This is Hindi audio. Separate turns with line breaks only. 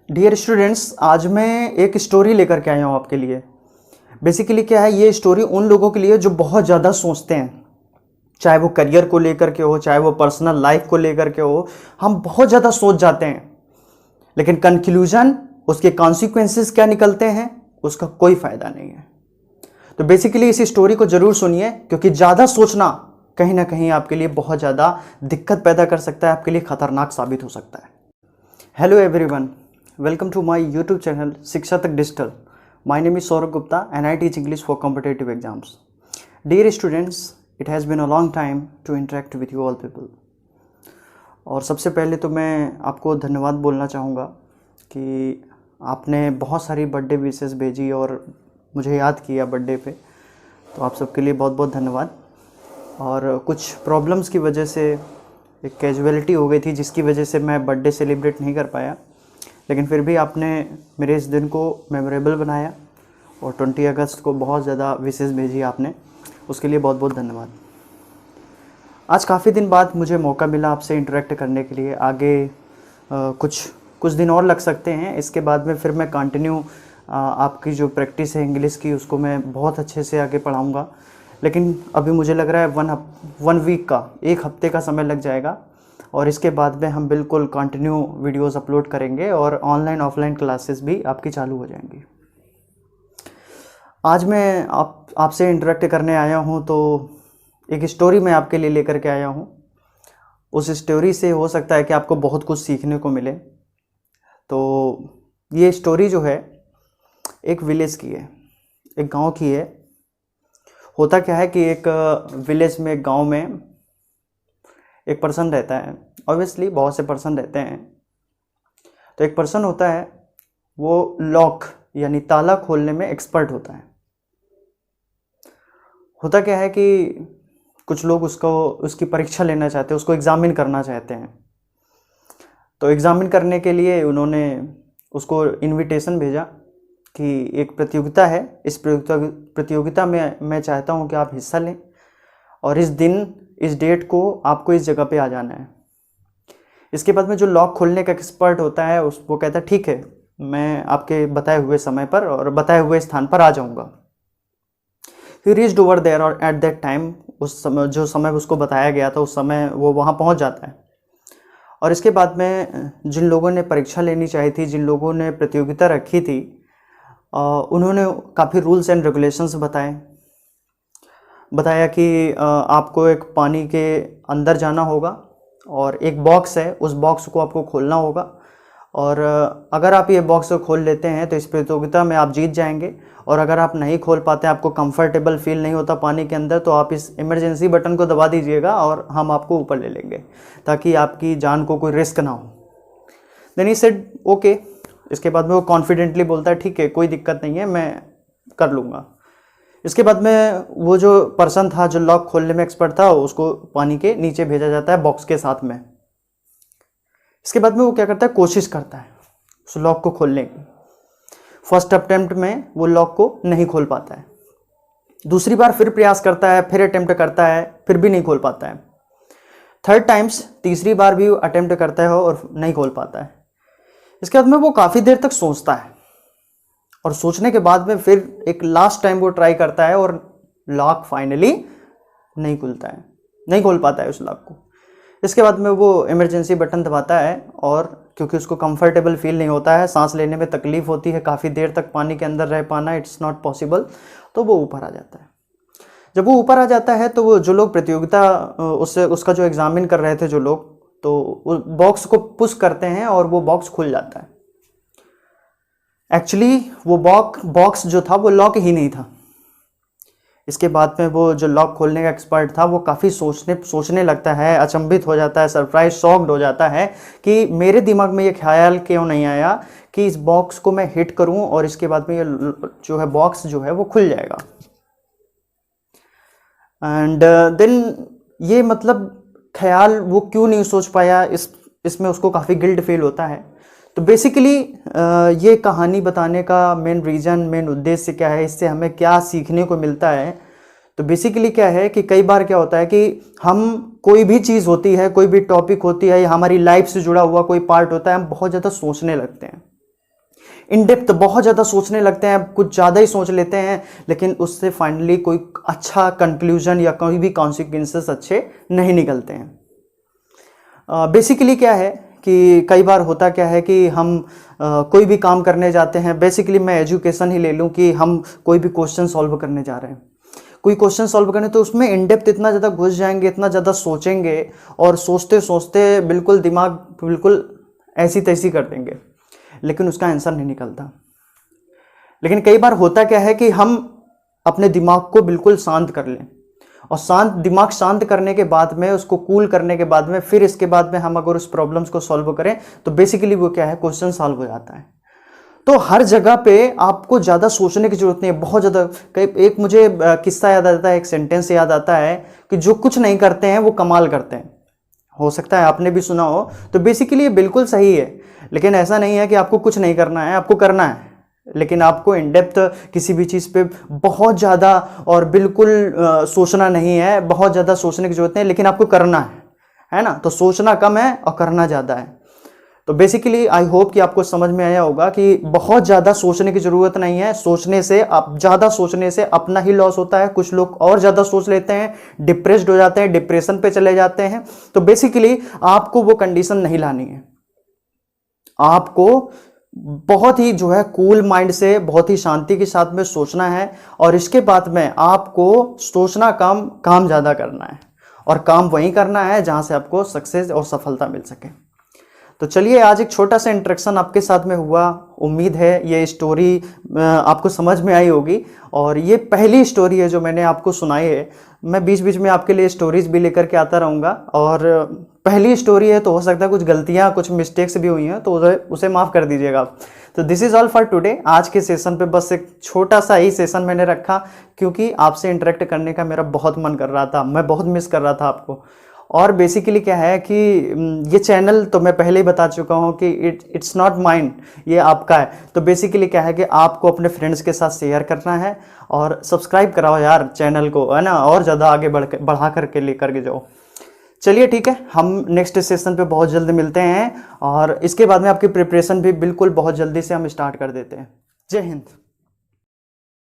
डियर स्टूडेंट्स, आज मैं एक स्टोरी लेकर के आया हूँ आपके लिए। बेसिकली क्या है, ये स्टोरी उन लोगों के लिए जो बहुत ज़्यादा सोचते हैं, चाहे वो करियर को लेकर के हो, चाहे वो पर्सनल लाइफ को लेकर के हो। हम बहुत ज़्यादा सोच जाते हैं, लेकिन कंक्लूजन, उसके कॉन्सिक्वेंसेस क्या निकलते हैं, उसका कोई फ़ायदा नहीं है। तो बेसिकली इस स्टोरी को ज़रूर सुनिए, क्योंकि ज़्यादा सोचना कहीं ना कहीं आपके लिए बहुत ज़्यादा दिक्कत पैदा कर सकता है, आपके लिए खतरनाक साबित हो सकता है। Hello everyone, welcome to my YouTube channel Shiksha Tak digital. My name is Saurabh Gupta and I teach English for competitive exams. Dear students, it has been a long time to interact with you all people. और सबसे पहले तो मैं आपको धन्यवाद बोलना चाहूँगा कि आपने बहुत सारी बर्थडे विशेस भेजी और मुझे याद किया बर्थडे पे, तो आप सबके लिए बहुत बहुत धन्यवाद। और कुछ प्रॉब्लम्स की वजह से एक कैजुअलिटी हो गई थी, जिसकी वजह से मैं बर्थडे सेलिब्रेट नहीं कर पाया, लेकिन फिर भी आपने मेरे इस दिन को मेमोरेबल बनाया और 20 अगस्त को बहुत ज़्यादा विशेस भेजी आपने, उसके लिए बहुत बहुत धन्यवाद। आज काफ़ी दिन बाद मुझे मौका मिला आपसे इंटरेक्ट करने के लिए। आगे कुछ दिन और लग सकते हैं, इसके बाद में फिर मैं कंटिन्यू आपकी जो प्रैक्टिस है इंग्लिश की, उसको मैं बहुत अच्छे से आगे पढ़ाऊँगा। लेकिन अभी मुझे लग रहा है वन वीक का, एक हफ्ते का समय लग जाएगा, और इसके बाद में हम बिल्कुल कंटिन्यू वीडियोस अपलोड करेंगे और ऑनलाइन ऑफलाइन क्लासेस भी आपकी चालू हो जाएंगी। आज मैं आपसे इंटरेक्ट करने आया हूं, तो एक स्टोरी मैं आपके लिए लेकर के आया हूं। उस स्टोरी से हो सकता है कि आपको बहुत कुछ सीखने को मिले। तो ये स्टोरी जो है एक विलेज की है, एक गांव की है। होता क्या है कि एक विलेज में, एक गांव में एक पर्सन रहता है। ऑब्वियसली बहुत से पर्सन रहते हैं, तो एक पर्सन होता है, वो लॉक यानी ताला खोलने में एक्सपर्ट होता है। होता क्या है कि कुछ लोग उसकी परीक्षा लेना चाहते हैं, उसको एग्जामिन करना चाहते हैं। तो एग्जामिन करने के लिए उन्होंने उसको इनविटेशन भेजा कि एक प्रतियोगिता है, इस प्रतियोगिता में मैं चाहता हूं कि आप हिस्सा लें, और इस दिन, इस डेट को आपको इस जगह पे आ जाना है। इसके बाद में जो लॉक खोलने का एक्सपर्ट होता है, वो कहता है ठीक है, मैं आपके बताए हुए समय पर और बताए हुए स्थान पर आ जाऊंगा। ही रीच्ड ओवर देयर, और एट दैट टाइम, उस समय, जो समय उसको बताया गया था, उस समय वो वहाँ पहुँच जाता है। और इसके बाद में जिन लोगों ने परीक्षा लेनी चाहिए थी, जिन लोगों ने प्रतियोगिता रखी थी, उन्होंने काफ़ी रूल्स एंड रेगुलेशंस बताया कि आपको एक पानी के अंदर जाना होगा और एक बॉक्स है, उस बॉक्स को आपको खोलना होगा, और अगर आप ये बॉक्स को खोल लेते हैं तो इस प्रतियोगिता में आप जीत जाएंगे। और अगर आप नहीं खोल पाते, आपको कंफर्टेबल फील नहीं होता पानी के अंदर, तो आप इस इमरजेंसी बटन को दबा दीजिएगा और हम आपको ऊपर ले लेंगे, ताकि आपकी जान को कोई रिस्क ना हो। Then he said okay. इसके बाद में वो कॉन्फिडेंटली बोलता है ठीक है, कोई दिक्कत नहीं है, मैं कर लूँगा। इसके बाद में वो जो पर्सन था, जो लॉक खोलने में एक्सपर्ट था, उसको पानी के नीचे भेजा जाता है बॉक्स के साथ में। इसके बाद में वो क्या करता है, कोशिश करता है उस लॉक को खोलने की। फर्स्ट अटेम्प्ट में वो लॉक को नहीं खोल पाता है। दूसरी बार फिर प्रयास करता है, फिर अटेम्प्ट करता है, फिर भी नहीं खोल पाता है। थर्ड टाइम्स, तीसरी बार भी अटेम्प्ट करता है और नहीं खोल पाता है। इसके बाद में वो काफ़ी देर तक सोचता है, और सोचने के बाद में फिर एक लास्ट टाइम वो ट्राई करता है, और लॉक फाइनली नहीं खुलता है, नहीं खोल पाता है उस लॉक को। इसके बाद में वो इमरजेंसी बटन दबाता है, और क्योंकि उसको कंफर्टेबल फील नहीं होता है, सांस लेने में तकलीफ होती है, काफ़ी देर तक पानी के अंदर रह पाना इट्स नॉट पॉसिबल, तो वो ऊपर आ जाता है। जब वो ऊपर आ जाता है, तो वो जो लोग प्रतियोगिता उसका जो एग्जामिन कर रहे थे जो लोग, तो उस बॉक्स को पुश करते हैं और वो बॉक्स खुल जाता है। एक्चुअली वो बॉक्स जो था वो लॉक ही नहीं था। इसके बाद में वो जो लॉक खोलने का एक्सपर्ट था, वो काफ़ी सोचने लगता है, अचंभित हो जाता है, सरप्राइज, शॉक्ड हो जाता है कि मेरे दिमाग में ये ख्याल क्यों नहीं आया कि इस बॉक्स को मैं हिट करूं और इसके बाद में ये जो है बॉक्स जो है वो खुल जाएगा। एंड देन ये मतलब ख्याल वो क्यों नहीं सोच पाया, इसमें उसको काफ़ी गिल्ट फील होता है। तो बेसिकली ये कहानी बताने का मेन रीज़न, मेन उद्देश्य क्या है, इससे हमें क्या सीखने को मिलता है। तो बेसिकली क्या है कि कई बार क्या होता है कि हम, कोई भी चीज़ होती है, कोई भी टॉपिक होती है, या हमारी लाइफ से जुड़ा हुआ कोई पार्ट होता है, हम बहुत ज़्यादा सोचने लगते हैं। इन डेप्थ बहुत ज़्यादा सोचने लगते हैं, कुछ ज़्यादा ही सोच लेते हैं, लेकिन उससे फाइनली कोई अच्छा कंक्लूजन या कोई भी कॉन्सिक्वेंसेस अच्छे नहीं निकलते हैं। बेसिकली क्या है कि कई बार होता क्या है कि हम कोई भी काम करने जाते हैं, बेसिकली मैं एजुकेशन ही ले लूँ कि हम कोई भी क्वेश्चन सॉल्व करने जा रहे हैं, कोई क्वेश्चन सॉल्व करने, तो उसमें इन डेप्थ इतना ज़्यादा घुस जाएंगे, इतना ज़्यादा सोचेंगे और सोचते सोचते बिल्कुल दिमाग बिल्कुल ऐसी तैसी कर देंगे, लेकिन उसका आंसर नहीं निकलता। लेकिन कई बार होता क्या है कि हम अपने दिमाग को बिल्कुल शांत कर लें, और दिमाग शांत करने के बाद में, उसको कूल करने के बाद में, फिर इसके बाद में हम अगर उस प्रॉब्लम्स को सॉल्व करें तो बेसिकली वो क्या है, क्वेश्चन सॉल्व हो जाता है। तो हर जगह पे आपको ज़्यादा सोचने की जरूरत नहीं है, बहुत ज़्यादा। एक मुझे किस्सा याद आता है, एक सेंटेंस याद आता है कि जो कुछ नहीं करते हैं वो कमाल करते हैं। हो सकता है आपने भी सुना हो, तो बेसिकली ये बिल्कुल सही है। लेकिन ऐसा नहीं है कि आपको कुछ नहीं करना है, आपको करना है, लेकिन आपको इन डेप्थ किसी भी चीज़ पे बहुत ज़्यादा और बिल्कुल सोचना नहीं है, बहुत ज़्यादा सोचने की जरूरत नहीं है, लेकिन आपको करना है ना। तो सोचना कम है और करना ज़्यादा है। तो बेसिकली आई होप कि आपको समझ में आया होगा कि बहुत ज़्यादा सोचने की ज़रूरत नहीं है। सोचने से, आप ज़्यादा सोचने से अपना ही लॉस होता है। कुछ लोग और ज़्यादा सोच लेते हैं, डिप्रेस्ड हो जाते हैं, डिप्रेशन पे चले जाते हैं। तो बेसिकली आपको वो कंडीशन नहीं लानी है। आपको बहुत ही जो है कूल माइंड से, बहुत ही शांति के साथ में सोचना है, और इसके बाद में आपको सोचना कम, काम ज़्यादा करना है, और काम वहीं करना है जहाँ से आपको सक्सेस और सफलता मिल सके। तो चलिए, आज एक छोटा सा इंटरेक्शन आपके साथ में हुआ। उम्मीद है ये स्टोरी आपको समझ में आई होगी, और ये पहली स्टोरी है जो मैंने आपको सुनाई है। मैं बीच बीच में आपके लिए स्टोरीज भी लेकर के आता रहूँगा, और पहली स्टोरी है तो हो सकता है कुछ गलतियाँ, कुछ मिस्टेक्स भी हुई हैं, तो उसे माफ़ कर दीजिएगा। तो this is all for today. आज के सेशन पे बस एक छोटा सा ही सेशन मैंने रखा, क्योंकि आपसे इंटरेक्ट करने का मेरा बहुत मन कर रहा था, मैं बहुत मिस कर रहा था आपको। और बेसिकली क्या है कि ये चैनल तो मैं पहले ही बता चुका हूँ कि इट्स नॉट माइन, ये आपका है। तो बेसिकली क्या है कि आपको अपने फ्रेंड्स के साथ शेयर करना है, और सब्सक्राइब कराओ यार चैनल को, है ना, और ज़्यादा आगे बढ़ा करके लेकर के जाओ। चलिए ठीक है, हम नेक्स्ट सेशन पे बहुत जल्द मिलते हैं, और इसके बाद में आपकी प्रिपरेशन भी बिल्कुल बहुत जल्दी से हम स्टार्ट कर देते हैं। जय हिंद।